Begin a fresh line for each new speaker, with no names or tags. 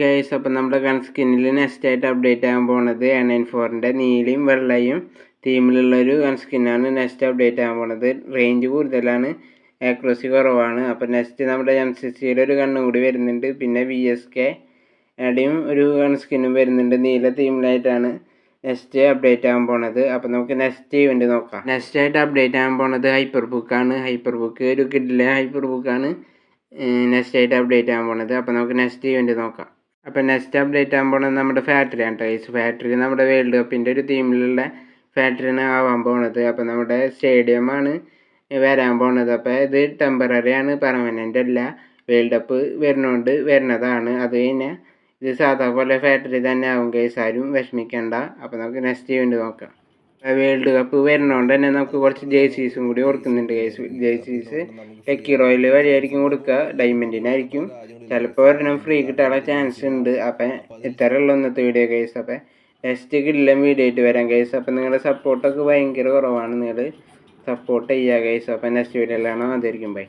Guys, അപ്പം നമ്മുടെ gun സ്കിന്നിൽ നെക്സ്റ്റ് ആയിട്ട് അപ്ഡേറ്റ് ആകാൻ പോകുന്നത് N94ൻ്റെ നീലയും വെള്ളയും തീമിലുള്ളൊരു ഗൺ സ്കിന്നാണ് നെക്സ്റ്റ് അപ്ഡേറ്റ് ആകാൻ പോകുന്നത്. റേഞ്ച് കൂടുതലാണ്, ആക്യുറസി കുറവാണ്. അപ്പം നെക്സ്റ്റ് നമ്മുടെ M60യുടെ ഒരു ഗണ്ണും കൂടി വരുന്നുണ്ട്. പിന്നെ VSKയുടെയും ഒരു ഗൺ സ്കിന്നും വരുന്നുണ്ട്. നീല തീമിലായിട്ടാണ് നെക്സ്റ്റ് അപ്ഡേറ്റ് ആകാൻ പോണത്. അപ്പം നമുക്ക് നെക്സ്റ്റ് ഇവൻ്റ് നോക്കാം. നെക്സ്റ്റ് ആയിട്ട് അപ്ഡേറ്റ് ആകാൻ പോണത് ഹൈപ്പർ ബുക്കാണ്. ഹൈപ്പർ ബുക്ക് ഒരു കിഡിലെ ഹൈപ്പർ ബുക്കാണ് നെക്സ്റ്റ് ആയിട്ട് അപ്ഡേറ്റ് ആകാൻ പോണത്. അപ്പം നമുക്ക് നെക്സ്റ്റ് ഇവൻ്റ് നോക്കാം. അപ്പം നെക്സ്റ്റ് അപ്ഡേറ്റ് ആകാൻ പോകുന്നത് നമ്മുടെ ഫാക്ടറിയാണ് ഗൈസ്. ഫാക്ടറി നമ്മുടെ വേൾഡ് കപ്പിൻ്റെ ഒരു തീമിലുള്ള ഫാക്ടറിയാണ് ആവാൻ പോകുന്നത്. അപ്പം നമ്മുടെ സ്റ്റേഡിയമാണ് വരാൻ പോകുന്നത്. അപ്പോൾ ഇത് ടെമ്പററി ആണ്, പെർമനൻ്റ് അല്ല. വേൾഡ് കപ്പ് വരുന്നതുകൊണ്ട് വരുന്നതാണ്. അത് കഴിഞ്ഞാൽ ഇത് സാധാ പോലെ ഫാക്ടറി തന്നെ ആവും ഗൈസ്, ആരും വിഷമിക്കേണ്ട. അപ്പോൾ നമുക്ക് നെക്സ്റ്റ് ഇവൻ്റ് നോക്കാം. വേൾഡ് കപ്പ് വരുന്നതുകൊണ്ട് തന്നെ നമുക്ക് കുറച്ച് ജേഴ്സീസും കൂടി കൊടുക്കുന്നുണ്ട് ഗൈസ്. ജേഴ്സീസ് ലക്കി റോയൽ വഴിയായിരിക്കും കൊടുക്കുക, ഡയമണ്ടിനായിരിക്കും. ചിലപ്പോൾ ഒരെണ്ണം ഫ്രീ കിട്ടാനുള്ള ചാൻസ് ഉണ്ട്. അപ്പം ഇത്രയുള്ള ഇന്നത്തെ വീഡിയോ ഗൈസ്. അപ്പം നെക്സ്റ്റ് കിടിലൻ വീഡിയോ ആയിട്ട് വരാം ഗൈസ്. അപ്പം നിങ്ങളുടെ സപ്പോർട്ടൊക്കെ ഭയങ്കര കുറവാണ്, നിങ്ങൾ സപ്പോർട്ട് ചെയ്യുക ഗൈസ്. അപ്പം നെക്സ്റ്റ് വീഡിയോയിലാണ് അതായിരിക്കും. ബൈ.